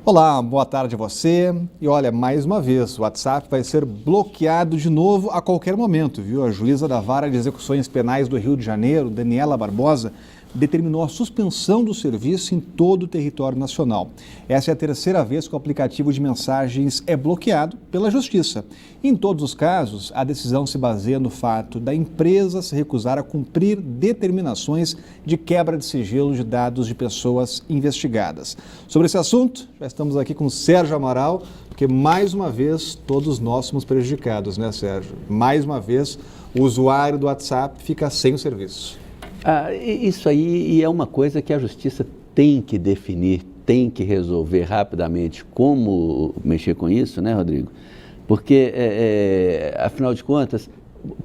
Olá, boa tarde a você. E olha, mais uma vez, o WhatsApp vai ser bloqueado de novo a qualquer momento, viu? A juíza da Vara de Execuções Penais do Rio de Janeiro, Daniela Barbosa, determinou a suspensão do serviço em todo o território nacional. Essa é a terceira vez que o aplicativo de mensagens é bloqueado pela Justiça. Em todos os casos, a decisão se baseia no fato da empresa se recusar a cumprir determinações de quebra de sigilo de dados de pessoas investigadas. Sobre esse assunto, já estamos aqui com o Sérgio Amaral, porque mais uma vez todos nós somos prejudicados, né, Sérgio? Mais uma vez o usuário do WhatsApp fica sem o serviço. Isso aí é uma coisa que a Justiça tem que definir, tem que resolver rapidamente como mexer com isso, né, Rodrigo? Porque, afinal de contas,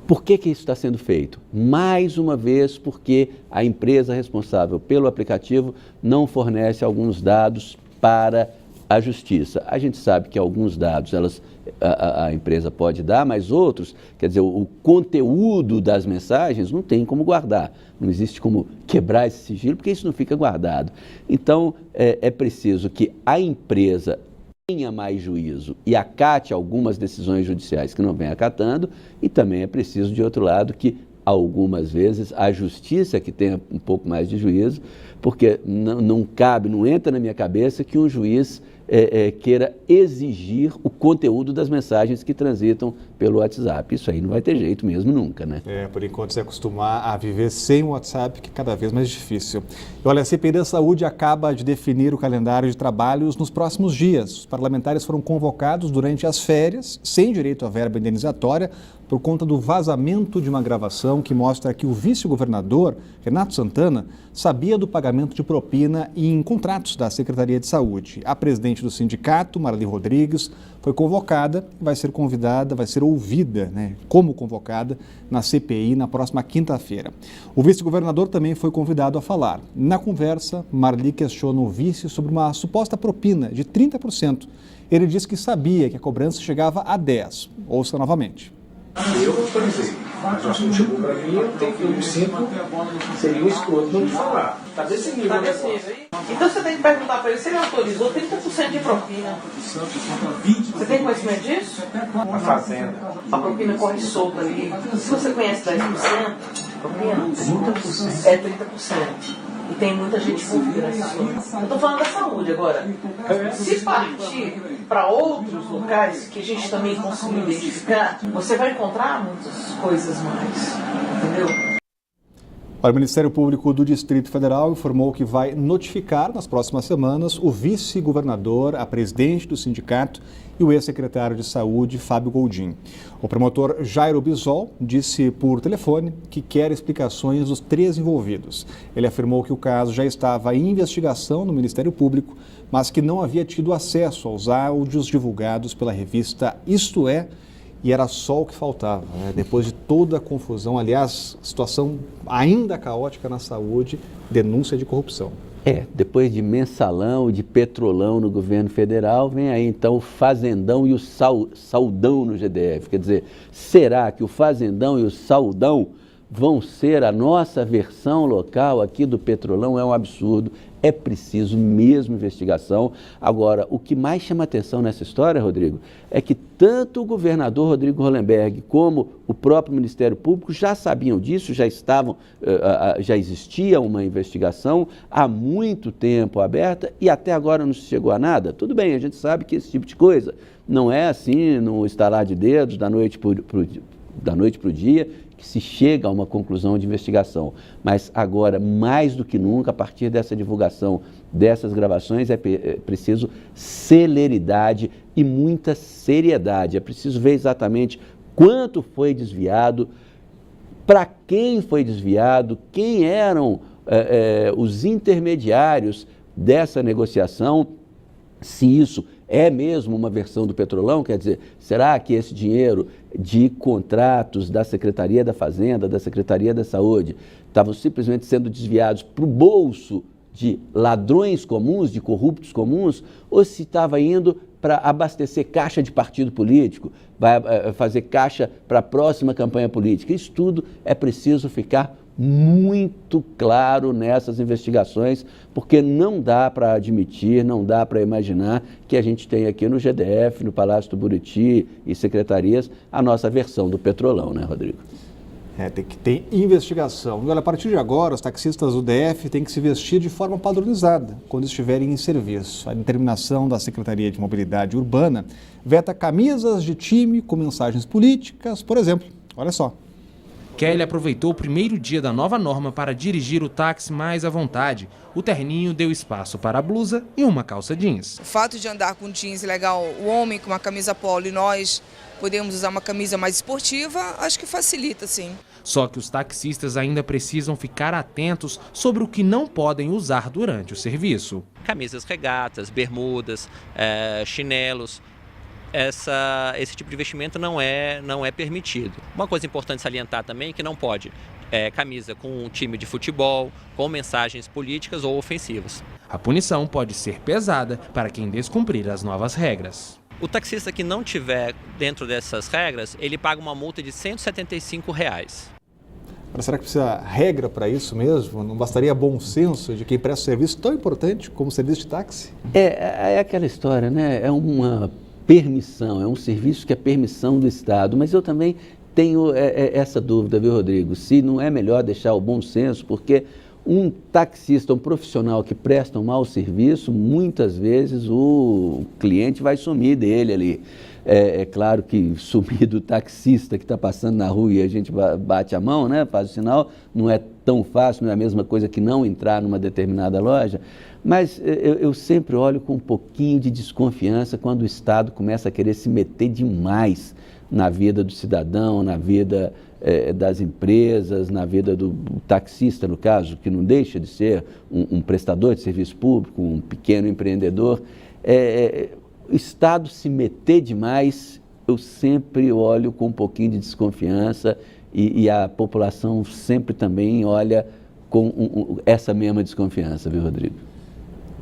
por que isso está sendo feito? Mais uma vez, porque a empresa responsável pelo aplicativo não fornece alguns dados para a Justiça. A gente sabe que alguns dados a empresa pode dar, mas outros, quer dizer, o conteúdo das mensagens não tem como guardar. Não existe como quebrar esse sigilo, porque isso não fica guardado. Então, é preciso que a empresa tenha mais juízo e acate algumas decisões judiciais que não vem acatando, e também é preciso, de outro lado, que algumas vezes a Justiça que tenha um pouco mais de juízo, porque não cabe, não entra na minha cabeça que um juiz queira exigir o conteúdo das mensagens que transitam pelo WhatsApp. Isso aí não vai ter jeito mesmo nunca, né? Por enquanto se acostumar a viver sem o WhatsApp, que é cada vez mais difícil. E olha, a CPI da Saúde acaba de definir o calendário de trabalhos nos próximos dias. Os parlamentares foram convocados durante as férias, sem direito à verba indenizatória, por conta do vazamento de uma gravação que mostra que o vice-governador, Renato Santana, sabia do pagamento de propina em contratos da Secretaria de Saúde. A presidente do sindicato, Marli Rodrigues, foi convocada e vai ser convidada, vai ser ouvida, como convocada na CPI na próxima quinta-feira. O vice-governador também foi convidado a falar. Na conversa, Marli questiona o vice sobre uma suposta propina de 30%. Ele disse que sabia que a cobrança chegava a 10%. Ouça novamente. Eu autorizei, mas o assunto chegou para mim, eu me sinto, seria um escroto não me falar. Está desse nível. Tá desse nível. Então você tem que perguntar para ele se ele autorizou 30% de propina. Você tem conhecimento disso? A fazenda. A propina corre solta ali. Se você conhece 10%, propina 30%. É 30%. E tem muita gente envolvida nessa história. Eu estou falando da saúde agora. Se partir para outros locais que a gente também conseguiu identificar, você vai encontrar muitas coisas mais. Entendeu? O Ministério Público do Distrito Federal informou que vai notificar nas próximas semanas o vice-governador, a presidente do sindicato e o ex-secretário de Saúde, Fábio Goldin. O promotor Jairo Bisol disse por telefone que quer explicações dos três envolvidos. Ele afirmou que o caso já estava em investigação no Ministério Público, mas que não havia tido acesso aos áudios divulgados pela revista Isto É, e era só o que faltava, Depois de toda a confusão, aliás, situação ainda caótica na saúde, denúncia de corrupção. Depois de mensalão, de petrolão no governo federal, vem aí então o fazendão e o saudão no GDF. Quer dizer, será que o fazendão e o saudão vão ser a nossa versão local aqui do petrolão? É um absurdo. É preciso mesmo investigação. Agora, o que mais chama atenção nessa história, Rodrigo, é que tanto o governador Rodrigo Hollenberg como o próprio Ministério Público já sabiam disso, já existia uma investigação há muito tempo aberta e até agora não se chegou a nada. Tudo bem, a gente sabe que esse tipo de coisa não é assim, no estalar de dedos, da noite para o dia, que se chega a uma conclusão de investigação. Mas agora, mais do que nunca, a partir dessa divulgação dessas gravações, é preciso celeridade e muita seriedade. É preciso ver exatamente quanto foi desviado, para quem foi desviado, quem eram os intermediários dessa negociação, se isso é mesmo uma versão do Petrolão, quer dizer, será que esse dinheiro de contratos da Secretaria da Fazenda, da Secretaria da Saúde, estavam simplesmente sendo desviados para o bolso de ladrões comuns, de corruptos comuns, ou se estava indo para abastecer caixa de partido político, vai fazer caixa para a próxima campanha política? Isso tudo é preciso ficar muito claro nessas investigações, porque não dá para admitir, não dá para imaginar que a gente tem aqui no GDF, no Palácio do Buriti e secretarias, a nossa versão do Petrolão, né, Rodrigo? Tem que ter investigação. E olha, a partir de agora, os taxistas do DF têm que se vestir de forma padronizada quando estiverem em serviço. A determinação da Secretaria de Mobilidade Urbana veta camisas de time com mensagens políticas, por exemplo. Olha só. Kelly aproveitou o primeiro dia da nova norma para dirigir o táxi mais à vontade. O terninho deu espaço para a blusa e uma calça jeans. O fato de andar com jeans legal, o homem com uma camisa polo e nós podemos usar uma camisa mais esportiva, acho que facilita, sim. Só que os taxistas ainda precisam ficar atentos sobre o que não podem usar durante o serviço. Camisas regatas, bermudas, chinelos. Esse tipo de vestimento não é permitido. Uma coisa importante salientar também é que não pode camisa com um time de futebol, com mensagens políticas ou ofensivas. A punição pode ser pesada para quem descumprir as novas regras. O taxista que não tiver dentro dessas regras, ele paga uma multa de R$ 175. Mas será que precisa regra para isso mesmo? Não bastaria bom senso de quem presta um serviço tão importante como o serviço de táxi? É aquela história, né? É uma permissão, é um serviço que é permissão do Estado, mas eu também tenho essa dúvida, viu, Rodrigo? Se não é melhor deixar o bom senso, porque um taxista, um profissional que presta um mau serviço, muitas vezes o cliente vai sumir dele ali. É claro que sumir do taxista que está passando na rua e a gente bate a mão, né, faz o sinal, não é tão fácil, não é a mesma coisa que não entrar numa determinada loja, mas eu sempre olho com um pouquinho de desconfiança quando o Estado começa a querer se meter demais na vida do cidadão, na vida das empresas, na vida do taxista, no caso, que não deixa de ser um prestador de serviço público, um pequeno empreendedor. O Estado se meter demais, eu sempre olho com um pouquinho de desconfiança e a população sempre também olha com essa mesma desconfiança, viu, Rodrigo?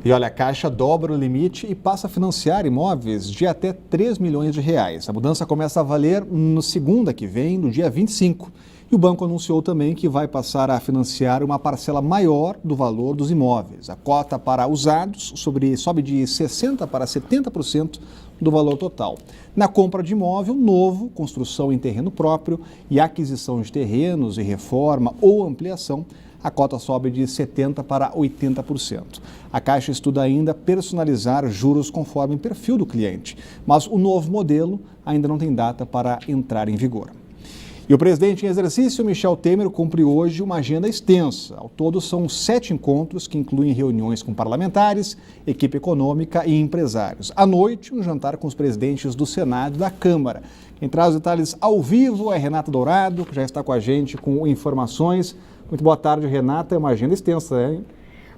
E olha, a Caixa dobra o limite e passa a financiar imóveis de até 3 milhões de reais. A mudança começa a valer no segunda que vem, no dia 25. E o banco anunciou também que vai passar a financiar uma parcela maior do valor dos imóveis. A cota para usados sobe de 60% para 70% do valor total. Na compra de imóvel novo, construção em terreno próprio e aquisição de terrenos e reforma ou ampliação, a cota sobe de 70% para 80%. A Caixa estuda ainda personalizar juros conforme o perfil do cliente, mas o novo modelo ainda não tem data para entrar em vigor. E o presidente em exercício, Michel Temer, cumpre hoje uma agenda extensa. Ao todo, são 7 encontros que incluem reuniões com parlamentares, equipe econômica e empresários. À noite, um jantar com os presidentes do Senado e da Câmara. Quem traz os detalhes ao vivo é Renata Dourado, que já está com a gente com informações. Muito boa tarde, Renata. É uma agenda extensa, hein?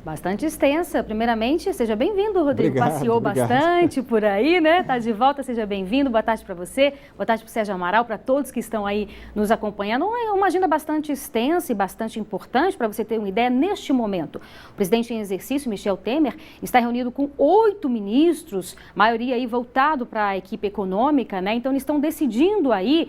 Bastante extensa. Primeiramente, seja bem-vindo, Rodrigo. Obrigado, passeou bastante por aí, né? Está de volta, seja bem-vindo. Boa tarde para você, boa tarde para o Sérgio Amaral, para todos que estão aí nos acompanhando. É uma agenda bastante extensa e bastante importante para você ter uma ideia neste momento. O presidente em exercício, Michel Temer, está reunido com 8 ministros, maioria aí voltado para a equipe econômica, né? Então, eles estão decidindo aí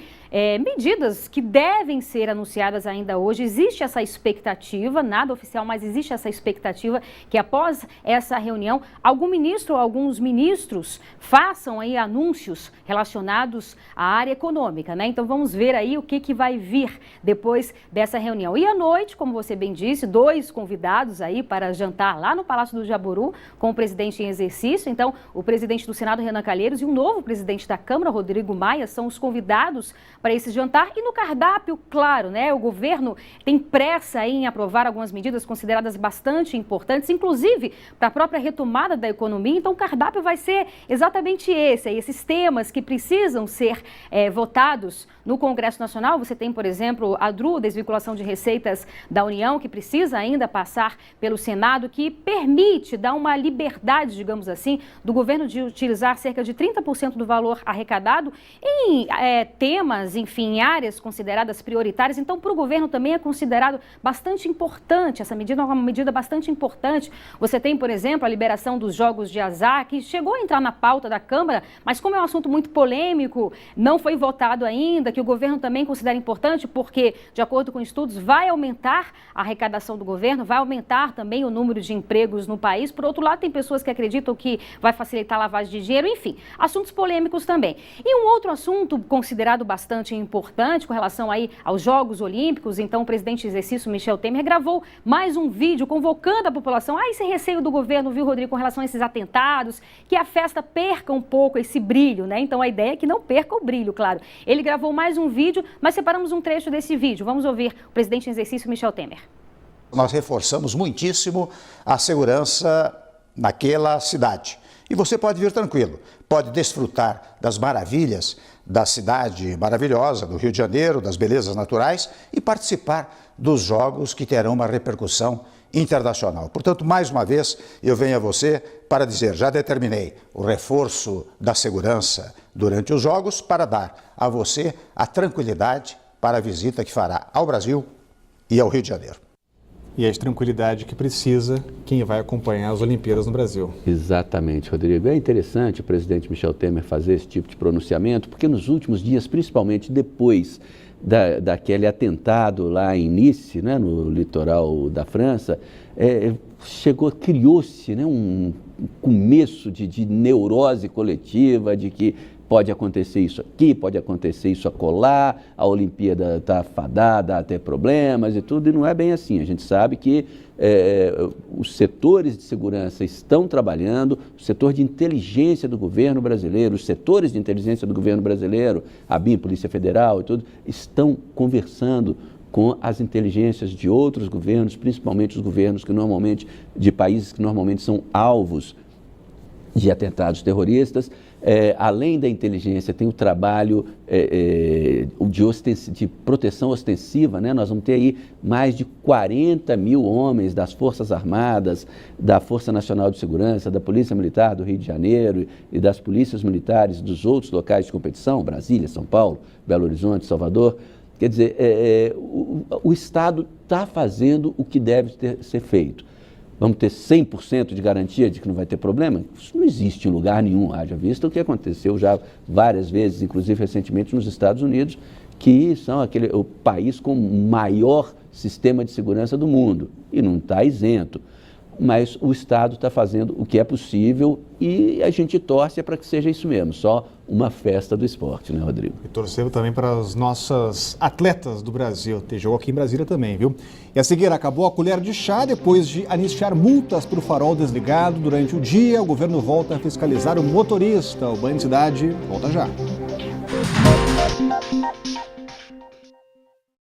medidas que devem ser anunciadas ainda hoje. Existe essa expectativa, nada oficial, mas existe essa expectativa que após essa reunião, alguns ministros façam aí anúncios relacionados à área econômica, né? Então vamos ver aí o que vai vir depois dessa reunião. E à noite, como você bem disse, 2 convidados aí para jantar lá no Palácio do Jaburu com o presidente em exercício. Então, o presidente do Senado, Renan Calheiros, e o novo presidente da Câmara, Rodrigo Maia, são os convidados para esse jantar. E no cardápio, claro, né? O governo tem pressa aí em aprovar algumas medidas consideradas bastante importantes, inclusive para a própria retomada da economia. Então, o cardápio vai ser exatamente esses temas que precisam ser votados no Congresso Nacional. Você tem, por exemplo, a DRU, desvinculação de receitas da União, que precisa ainda passar pelo Senado, que permite dar uma liberdade, digamos assim, do governo de utilizar cerca de 30% do valor arrecadado em temas, enfim, em áreas consideradas prioritárias. Então, para o governo também é considerado bastante importante, essa medida é uma medida bastante importante importante. Você tem, por exemplo, a liberação dos jogos de azar, que chegou a entrar na pauta da Câmara, mas como é um assunto muito polêmico, não foi votado ainda, que o governo também considera importante, porque, de acordo com estudos, vai aumentar a arrecadação do governo, vai aumentar também o número de empregos no país. Por outro lado, tem pessoas que acreditam que vai facilitar a lavagem de dinheiro, enfim, assuntos polêmicos também. E um outro assunto considerado bastante importante com relação aí aos Jogos Olímpicos, então o presidente em exercício Michel Temer gravou mais um vídeo convocando a população a esse receio do governo, viu, Rodrigo, com relação a esses atentados, que a festa perca um pouco esse brilho, né? Então a ideia é que não perca o brilho, claro. Ele gravou mais um vídeo, mas separamos um trecho desse vídeo. Vamos ouvir o presidente em exercício Michel Temer. Nós reforçamos muitíssimo a segurança naquela cidade. E você pode vir tranquilo, pode desfrutar das maravilhas da cidade maravilhosa do Rio de Janeiro, das belezas naturais e participar dos jogos que terão uma repercussão internacional. Portanto, mais uma vez, eu venho a você para dizer, já determinei o reforço da segurança durante os jogos para dar a você a tranquilidade para a visita que fará ao Brasil e ao Rio de Janeiro. E a tranquilidade que precisa quem vai acompanhar as Olimpíadas no Brasil. Exatamente, Rodrigo. É interessante o presidente Michel Temer fazer esse tipo de pronunciamento, porque nos últimos dias, principalmente depois daquele atentado lá em Nice, né, no litoral da França, criou-se, né, um começo de neurose coletiva, de que pode acontecer isso aqui, pode acontecer isso acolá, a Olimpíada está fadada a ter problemas e tudo, e não é bem assim. A gente sabe que os setores de segurança estão trabalhando, o setor de inteligência do governo brasileiro, os setores de inteligência do governo brasileiro, a BIM, Polícia Federal e tudo, estão conversando com as inteligências de outros governos, principalmente os governos de países que normalmente são alvos de atentados terroristas. Além da inteligência, tem o trabalho de proteção ostensiva, né? Nós vamos ter aí mais de 40 mil homens das Forças Armadas, da Força Nacional de Segurança, da Polícia Militar do Rio de Janeiro e das polícias militares dos outros locais de competição, Brasília, São Paulo, Belo Horizonte, Salvador. Quer dizer, o Estado está fazendo o que deve ser feito. Vamos ter 100% de garantia de que não vai ter problema? Isso não existe em lugar nenhum, haja vista o que aconteceu já várias vezes, inclusive recentemente nos Estados Unidos, que são o país com o maior sistema de segurança do mundo, e não está isento. Mas o Estado está fazendo o que é possível e a gente torce para que seja isso mesmo, só uma festa do esporte, né, Rodrigo? E torcendo também para as nossas atletas do Brasil. Tem jogo aqui em Brasília também, viu? E a seguir, acabou a colher de chá depois de anistiar multas para o farol desligado durante o dia. O governo volta a fiscalizar o motorista. O Banho de Cidade volta já.